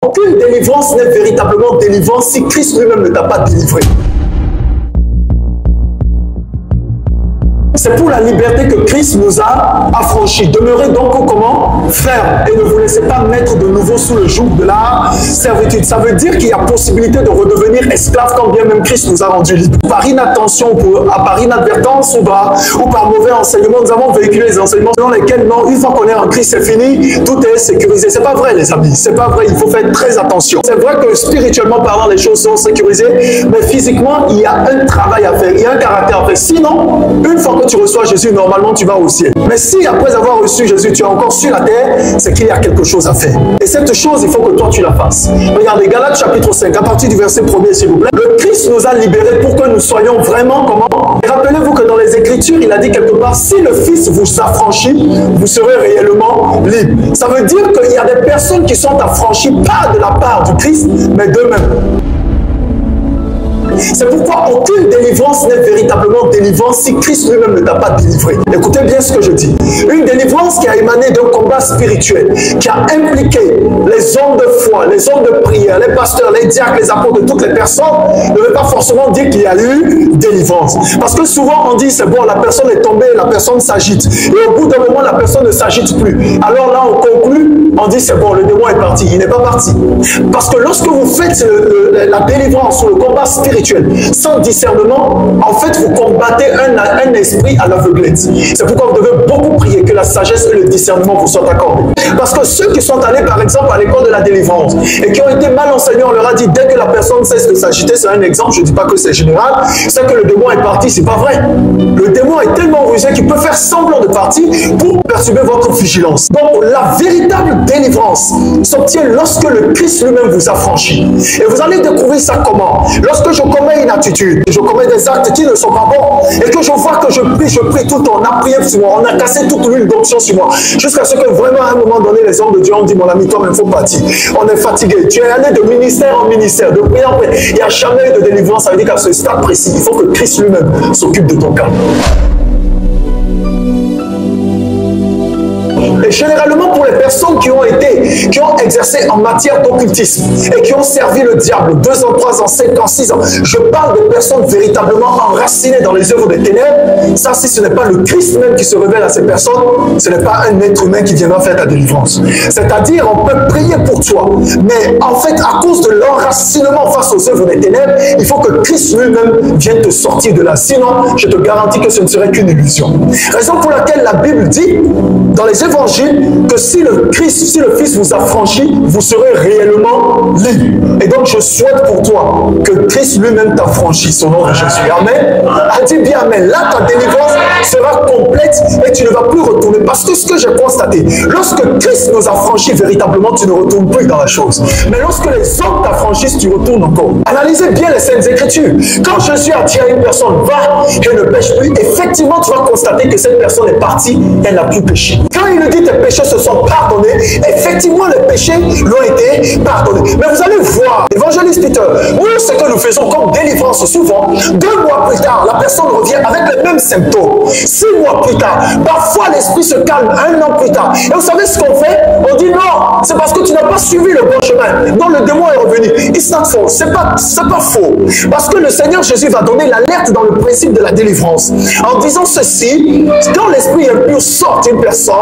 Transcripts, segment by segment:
Aucune délivrance n'est véritablement délivrance si Christ lui-même ne t'a pas délivré. C'est pour la liberté que Christ nous a affranchis. Demeurez donc comment? Ferme et ne vous laissez pas mettre de nouveau sous le joug de la servitude. Ça veut dire qu'il y a possibilité de redevenir esclave quand bien même Christ nous a rendus libres. Par inattention, par inadvertance ou par mauvais enseignement, nous avons véhiculé les enseignements selon lesquels non, une fois qu'on est en Christ, c'est fini, tout est sécurisé. C'est pas vrai, les amis. C'est pas vrai. Il faut faire très attention. C'est vrai que spirituellement parlant, les choses sont sécurisées, mais physiquement, il y a un travail à faire. Il y a un caractère à faire. Sinon, une fois que tu reçois Jésus, normalement tu vas au ciel. Mais si après avoir reçu Jésus, tu es encore sur la terre, c'est qu'il y a quelque chose à faire. Et cette chose, il faut que toi tu la fasses. Regardez, Galates chapitre 5, à partir du verset 1er, s'il vous plaît. Le Christ nous a libérés pour que nous soyons vraiment comment? Et rappelez-vous que dans les Écritures, il a dit quelque part, si le Fils vous affranchit, vous serez réellement libre. Ça veut dire qu'il y a des personnes qui sont affranchies, pas de la part du Christ, mais d'eux-mêmes. C'est pourquoi aucune délivrance n'est véritablement délivrance si Christ lui-même ne t'a pas délivré. Écoutez bien ce que je dis. Une délivrance qui a émané d'un combat spirituel, qui a impliqué les hommes de foi, les hommes de prière, les pasteurs, les diacres, les apôtres, toutes les personnes, ne veut pas forcément dire qu'il y a eu délivrance. Parce que souvent on dit, c'est bon, la personne est tombée, la personne s'agite. Et au bout d'un moment, la personne ne s'agite plus. Alors là, on conclut, on dit, c'est bon, le démon est parti. Il n'est pas parti. Parce que lorsque vous faites la délivrance ou le combat spirituel, sans discernement, en fait, vous combattez un esprit à l'aveuglette. C'est pourquoi vous devez beaucoup prier que la sagesse et le discernement vous soient accordés. Parce que ceux qui sont allés, par exemple, à l'école de la délivrance et qui ont été mal enseignés, on leur a dit, dès que la personne cesse de s'agiter, c'est un exemple, je ne dis pas que c'est général, c'est que le démon est parti, c'est pas vrai. Le démon est tellement rusé qu'il peut faire semblant de partir pour perturber votre vigilance. Donc, la véritable délivrance s'obtient lorsque le Christ lui-même vous affranchit. Et vous allez découvrir ça comment? Lorsque je commets une attitude, je commets des actes qui ne sont pas bons, et que je vois que je prie tout le temps, on a prié sur moi, on a cassé toute l'huile d'onction sur moi, jusqu'à ce que vraiment à un moment donné, les hommes de Dieu ont dit, mon ami, toi-même, il faut partir. On est fatigué. Tu es allé de ministère en ministère, de prière en prière. Il n'y a jamais eu de délivrance. Ça veut dire qu'à ce stade précis, il faut que Christ lui-même s'occupe de ton cas. Et généralement pour les personnes qui ont exercé en matière d'occultisme et qui ont servi le diable 2 ans, 3 ans, 5 ans, 6 ans, je parle de personnes véritablement enracinées dans les œuvres des ténèbres. Ça, si ce n'est pas le Christ même qui se révèle à ces personnes, ce n'est pas un être humain qui viendra faire ta délivrance. C'est-à-dire, on peut prier pour toi, mais en fait, à cause de l'enracinement face aux œuvres des ténèbres, il faut que Christ lui-même vienne te sortir de là. Sinon, je te garantis que ce ne serait qu'une illusion. Raison pour laquelle la Bible dit, dans les évangiles, que si le Christ, si le Fils vous affranchit, vous serez réellement libre. Et donc je souhaite pour toi que Christ lui-même t'affranchisse au nom de Jésus. Amen. Dis bien Amen. Là, ta délivrance sera complète et tu ne vas plus retourner. Parce que ce que j'ai constaté, lorsque Christ nous affranchit véritablement, tu ne retournes plus dans la chose. Mais lorsque les hommes t'affranchissent, tu retournes encore. Analysez bien les Saintes Écritures. Quand Jésus a dit à une personne, va et ne pêche plus, effectivement, tu vas constater que cette personne est partie, elle n'a plus péché. Quand il nous dit tes péchés se sont pardonnés, effectivement les péchés l'ont été pardonnés. Mais vous allez voir, évangéliste Peter, nous ce que nous faisons comme délivrance souvent, 2 mois plus tard, la personne revient avec les mêmes symptômes. 6 mois plus tard, parfois l'esprit se calme 1 an plus tard. Et vous savez ce qu'on fait? On dit non, c'est parce que tu n'as pas suivi le bon chemin. Donc le démon est revenu. It's not faux, c'est pas faux. Parce que le Seigneur Jésus va donner l'alerte dans le principe de la délivrance. En disant ceci, quand l'esprit impur sort d'une personne,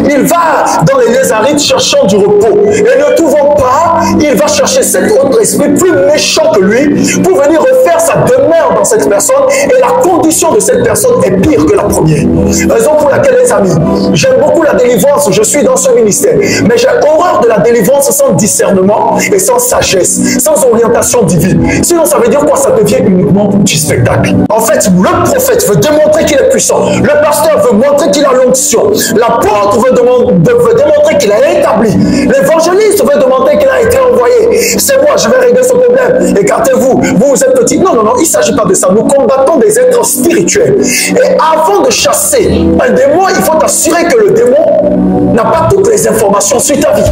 il va dans les lieux arides cherchant du repos. Et ne trouvant pas, il va chercher cet autre esprit plus méchant que lui pour venir refaire sa demeure dans cette personne. Et la condition de cette personne est pire que la première. Raison pour laquelle, les amis, j'aime beaucoup la délivrance. Je suis dans ce ministère. Mais j'ai horreur de la délivrance sans discernement et sans sagesse, sans orientation divine. Sinon, ça veut dire quoi? Ça devient uniquement du spectacle. En fait, le prophète veut démontrer qu'il est puissant. Le pasteur veut montrer qu'il a l'onction. L'apôtre veut démontrer qu'il a établi. L'évangéliste veut démontrer qu'il a été envoyé. C'est moi, je vais régler ce problème. Écartez-vous. Vous êtes petits. Non, non, non, il ne s'agit pas de ça. Nous combattons des êtres spirituels. Et avant de chasser un démon, il faut t'assurer que le démon n'a pas toutes les informations sur ta vie.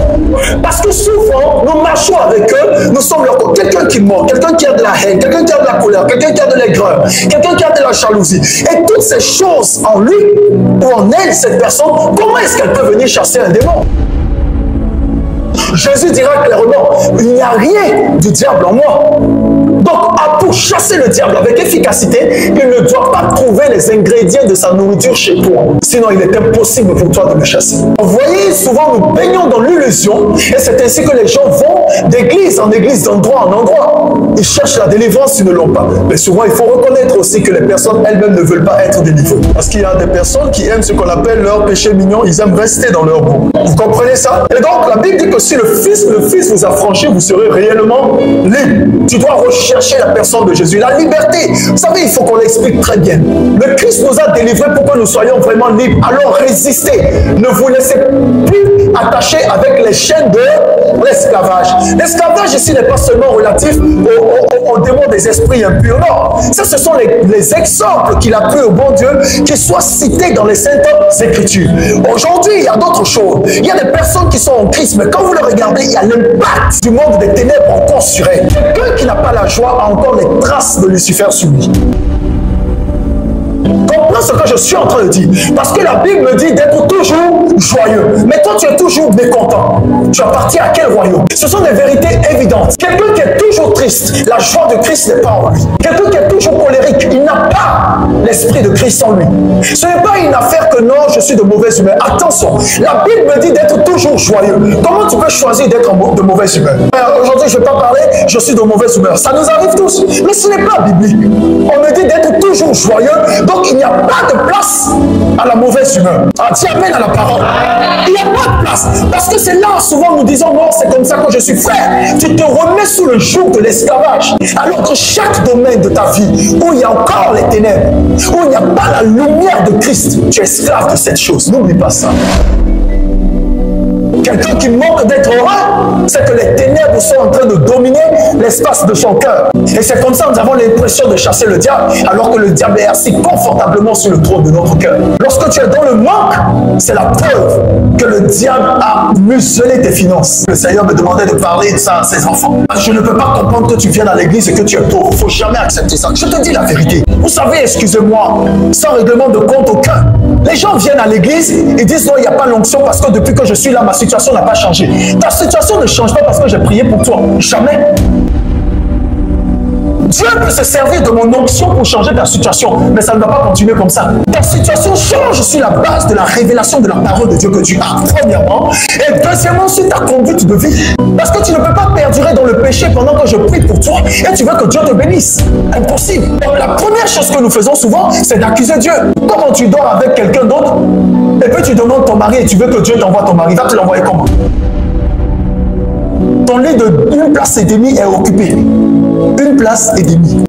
Parce que souvent, nous marchons avec eux, nous sommes là comme quelqu'un qui ment, quelqu'un qui a de la haine, quelqu'un qui a de la colère, quelqu'un qui a de l'aigreur, quelqu'un qui a de la jalousie. Et toutes ces choses en lui ou en elle, cette personne, comment est-ce qu'elle peut venir chasser un démon? Jésus dira clairement, a rien du diable en moi. Donc, pour chasser le diable avec efficacité, il ne doit pas trouver les ingrédients de sa nourriture chez toi. Sinon, il est impossible pour toi de le chasser. Vous voyez, souvent, nous baignons dans l'illusion et c'est ainsi que les gens vont d'église en église, d'endroit en endroit. Ils cherchent la délivrance, ils ne l'ont pas. Mais souvent, il faut reconnaître aussi que les personnes elles-mêmes ne veulent pas être délivrées. Parce qu'il y a des personnes qui aiment ce qu'on appelle leur péché mignon, ils aiment rester dans leur boue. Vous comprenez ça? Et donc, la Bible dit que si le Fils vous a franchi, vous serez réellement libre. Tu dois rechercher la personne de Jésus, la liberté. Vous savez, il faut qu'on l'explique très bien. Le Christ nous a délivrés pour que nous soyons vraiment libres. Alors résistez. Ne vous laissez plus attacher avec les chaînes de l'esclavage. L'esclavage ici n'est pas seulement relatif au démon des esprits impurs. Non. Ça, ce sont les exemples qu'il a pris au bon Dieu qui soient cités dans les saintes écritures. Aujourd'hui, il y a d'autres choses. Il y a des personnes qui sont en Christ, mais quand vous le regardez, il y a l'impact du monde des ténèbres encore sur elle. Quelqu'un qui n'a pas la joie a encore les traces de Lucifer sur lui. Comprends ce que je suis en train de dire. Parce que la Bible me dit d'être toujours joyeux. Mais toi, tu es toujours mécontent. Tu appartiens à quel royaume? Ce sont des vérités évidentes. Quelqu'un qui est toujours triste, la joie de Christ n'est pas en lui. Quelqu'un qui est toujours colérique, il n'a pas l'esprit de Christ en lui. Ce n'est pas une affaire que non, je suis de mauvaise humeur. Attention, la Bible me dit d'être toujours joyeux. Comment tu peux choisir d'être de mauvaise humeur? Aujourd'hui, je ne vais pas parler, je suis de mauvaise humeur. Ça nous arrive tous. Mais ce n'est pas biblique. On me dit d'être toujours joyeux. Donc, il n'y a pas de place à la mauvaise humeur. Dis amen à la parole. Il n'y a pas de place. Parce que c'est là, souvent, nous disons, non, c'est comme ça que je suis frère. Tu te remets sous le joug de l'esclavage. Alors que chaque domaine de ta vie, où il y a encore les ténèbres, où il n'y a pas la lumière de Christ, tu es esclave de cette chose. N'oublie pas ça. Quelqu'un qui manque d'être heureux, c'est que les ténèbres sont en train de dominer l'espace de son cœur. Et c'est comme ça que nous avons l'impression de chasser le diable, alors que le diable est assis confortablement sur le trône de notre cœur. Lorsque tu es dans le manque, c'est la preuve que le diable a muselé tes finances. Le Seigneur me demandait de parler de ça à ses enfants. Je ne peux pas comprendre que tu viennes à l'église et que tu es pauvre. Il ne faut jamais accepter ça. Je te dis la vérité. Vous savez, excusez-moi, sans règlement de compte aucun, les gens viennent à l'église et disent non, il n'y a pas l'onction parce que depuis que je suis là, ma situation n'a pas changé. Ta situation ne change pas parce que j'ai prié pour toi. Jamais. Dieu peut se servir de mon onction pour changer ta situation, mais ça ne va pas continuer comme ça. Ta situation change sur la base de la révélation de la parole de Dieu que tu as, premièrement, et deuxièmement, sur ta conduite de vie. Parce que tu ne peux pas perdurer dans le péché pendant que je prie pour toi et tu veux que Dieu te bénisse. Impossible. Donc, la première chose que nous faisons souvent, c'est d'accuser Dieu. Comment tu dors avec quelqu'un d'autre et puis tu demandes ton mari et tu veux que Dieu t'envoie ton mari, va te l'envoyer comment? Ton lit de 1,5 place est occupé. 1,5 place.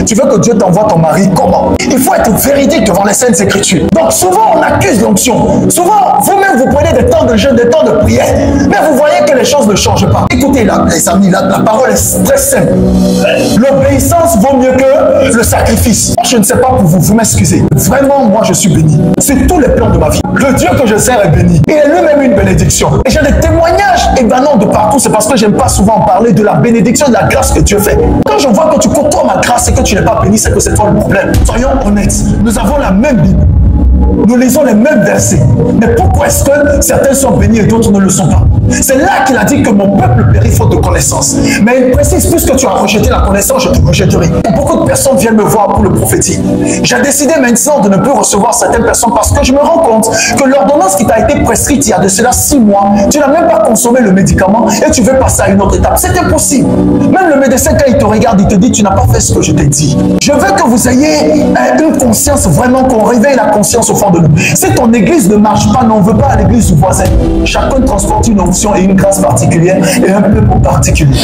Tu veux que Dieu t'envoie ton mari comment? Il faut être véridique devant les saintes écritures. Donc souvent on accuse l'onction. Souvent vous-même vous prenez des temps de jeûne, des temps de prière. Mais vous voyez que les choses ne changent pas. Écoutez là, les amis, la parole est très simple. L'obéissance vaut mieux que le sacrifice. Je ne sais pas pour vous, vous m'excusez. Vraiment, moi je suis béni. C'est tous les plans de ma vie. Le Dieu que je sers est béni. Il est lui-même une bénédiction. Et j'ai des témoignages émanant de partout. C'est parce que j'aime pas souvent parler de la bénédiction, de la grâce que Dieu fait. Quand je vois que tu côtoies ma grâce et que tu n'es pas béni, c'est que c'est toi le problème. Soyons honnêtes. Nous avons la même Bible. Nous lisons les mêmes versets. Mais pourquoi est-ce que certains sont bénis et d'autres ne le sont pas? C'est là qu'il a dit que mon peuple périt faute de connaissance. Mais il précise, puisque tu as rejeté la connaissance, je te rejetterai. Et beaucoup de personnes viennent me voir pour le prophétique. J'ai décidé maintenant de ne plus recevoir certaines personnes parce que je me rends compte que l'ordonnance qui t'a été prescrite il y a de cela 6 mois, tu n'as même pas consommé le médicament et tu veux passer à une autre étape. C'est impossible. Même le médecin, quand il te regarde, il te dit, tu n'as pas fait ce que je t'ai dit. Je veux que vous ayez une conscience, vraiment qu'on réveille la conscience au fond de nous. Si ton église ne marche pas, n'en veut pas à l'église du voisin. Chacun transporte une onction et une grâce particulière et un peuple particulier.